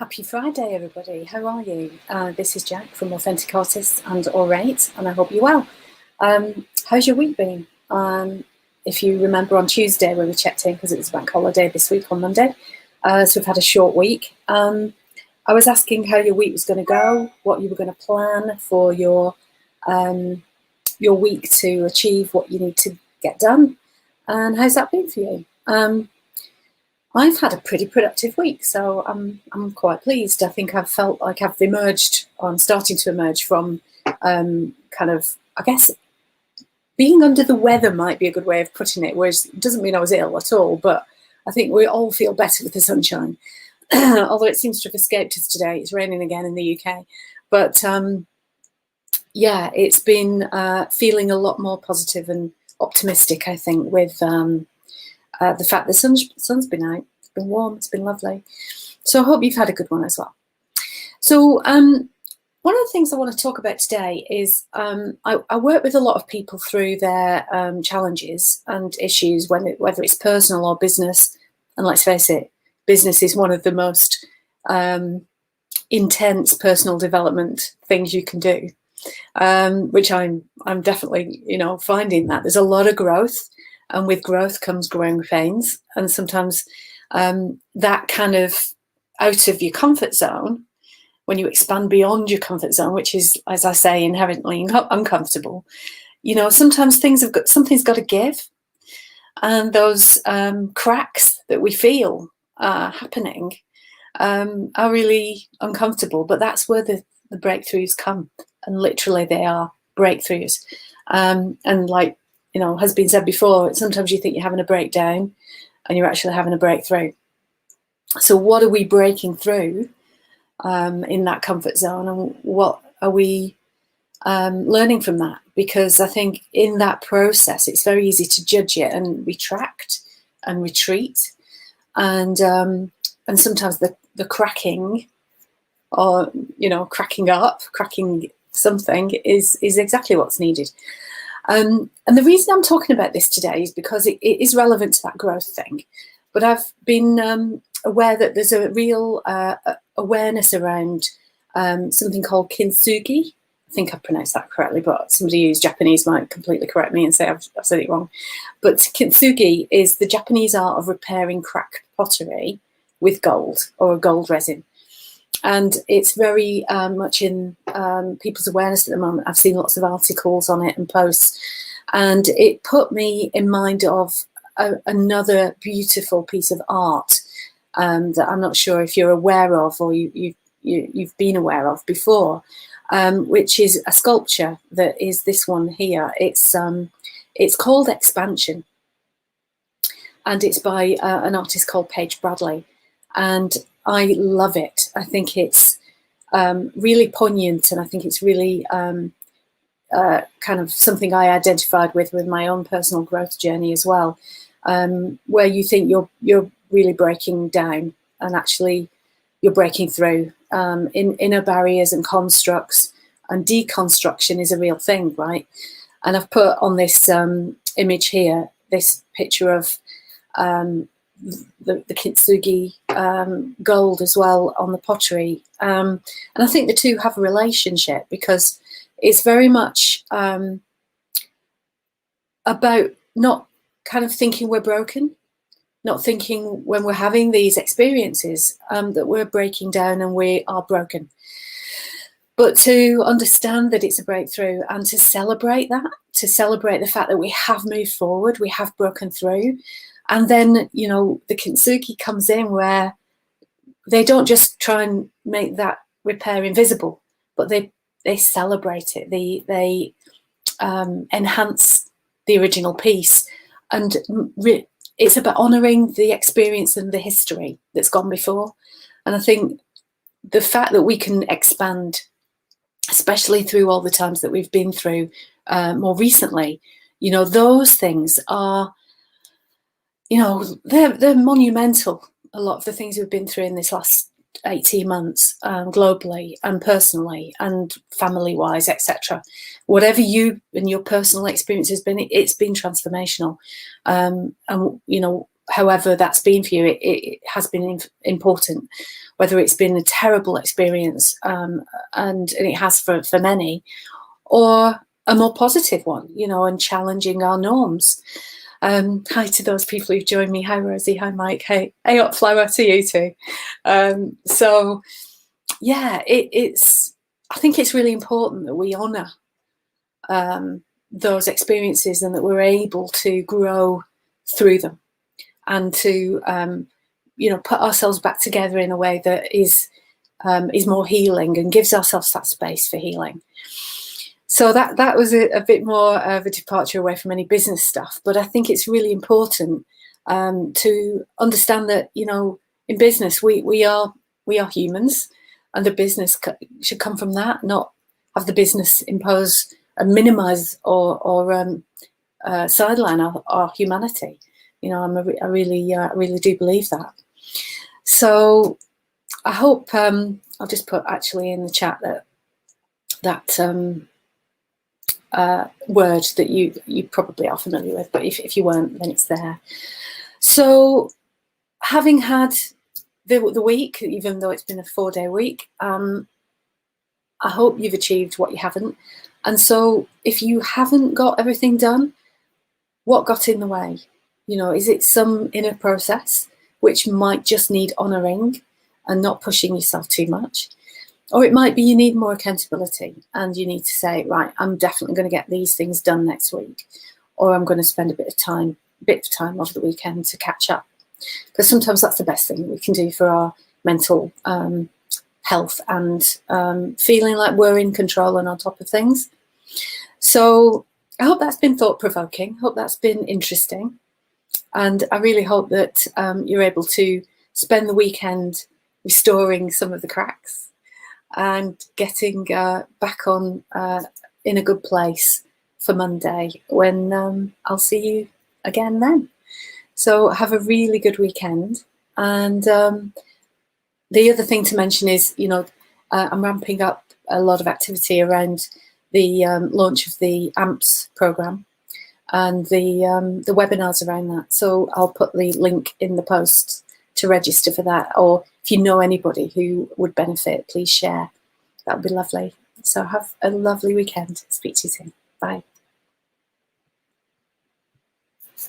Happy Friday, everybody. How are you? This is Jack from Authentic Artists and Orate, and I hope you're well. How's your week been? If you remember on Tuesday when we checked in, because it was bank holiday this week on Monday, so we've had a short week. I was asking how your week was going to go, what you were going to plan for your week to achieve what you need to get done, and how's that been for you? I've had a pretty productive week, so I'm quite pleased. I think I've felt like I've emerged, or I'm starting to emerge from kind of, I guess, being under the weather might be a good way of putting it, whereas it doesn't mean I was ill at all, but I think we all feel better with the sunshine. Although it seems to have escaped us today. It's raining again in the UK. But yeah, it's been feeling a lot more positive and optimistic, I think, with the fact the sun's been out. It's been warm, it's been lovely. So I hope you've had a good one as well. So one of the things I want to talk about today is I work with a lot of people through their challenges and issues, whether it's personal or business. And let's face it, business is one of the most intense personal development things you can do, which I'm definitely, finding that there's a lot of growth. And with growth comes growing pains. And sometimes that kind of out of your comfort zone, when you expand beyond your comfort zone, which is, as I say, inherently uncomfortable, sometimes something's got to give. And those cracks that we feel happening are really uncomfortable. But that's where the breakthroughs come. And literally they are breakthroughs. And like, has been said before, sometimes you think you're having a breakdown and you're actually having a breakthrough. So what are we breaking through in that comfort zone, and what are we learning from that? Because I think in that process, it's very easy to judge it and retract and retreat. And sometimes the cracking or, cracking something is exactly what's needed. And the reason I'm talking about this today is because it is relevant to that growth thing. But I've been aware that there's a real awareness around something called kintsugi. I think I pronounced that correctly, but somebody who's Japanese might completely correct me and say I've said it wrong. But kintsugi is the Japanese art of repairing cracked pottery with gold or a gold resin. And it's very much in people's awareness at the moment. I've seen lots of articles on it and posts. And it put me in mind of another beautiful piece of art that I'm not sure if you're aware of or you've been aware of before, which is a sculpture that is this one here. It's called Expansion. And it's by an artist called Paige Bradley. And I love it. I think it's really poignant, and I think it's really kind of something I identified with my own personal growth journey as well, where you think you're really breaking down, and actually you're breaking through in inner barriers and constructs, and deconstruction is a real thing, right? And I've put on this image here, this picture of the kintsugi gold as well on the pottery, and I think the two have a relationship because it's very much about not kind of thinking we're broken, not thinking when we're having these experiences that we're breaking down and we are broken, but to understand that it's a breakthrough and to celebrate the fact that we have moved forward, we have broken through. And then, the kintsugi comes in where they don't just try and make that repair invisible, but they celebrate it. They enhance the original piece. And it's about honouring the experience and the history that's gone before. And I think the fact that we can expand, especially through all the times that we've been through more recently, those things are, they're monumental. A lot of the things we've been through in this last 18 months, globally and personally and family-wise, etc. Whatever you and your personal experience has been, it's been transformational. And however that's been for you, it has been important, whether it's been a terrible experience, and it has for many, or a more positive one, you know, and challenging our norms. Hi to those people who've joined me. Hi, Rosie. Hi, Mike. Hey, up flower to you too. So yeah, I think it's really important that we honour those experiences, and that we're able to grow through them, and to you know, put ourselves back together in a way that is more healing, and gives ourselves that space for healing. So that was a bit more of a departure away from any business stuff, but I think it's really important to understand that, you know, in business we are humans, and the business should come from that, not have the business impose and minimise or sideline our humanity. You know, I really do believe that. So I hope I'll just put actually in the chat that word that you probably are familiar with, but if you weren't, then it's there. So having had the week, even though it's been a 4-day week, I hope you've achieved what you haven't. And so if you haven't got everything done, what got in the way? You know, is it some inner process which might just need honouring and not pushing yourself too much? Or it might be you need more accountability, and you need to say, right, I'm definitely going to get these things done next week, or I'm going to spend a bit of time over the weekend to catch up. Because sometimes that's the best thing we can do for our mental health, and feeling like we're in control and on top of things. So I hope that's been thought-provoking. Hope that's been interesting. And I really hope that you're able to spend the weekend restoring some of the cracks and getting back on in a good place for Monday, when I'll see you again then. So have a really good weekend. And the other thing to mention is, you know, I'm ramping up a lot of activity around the launch of the AMPS program and the webinars around that. So I'll put the link in the post to register for that, or if you know anybody who would benefit, please share. That would be lovely. So have a lovely weekend. Speak to you soon. Bye.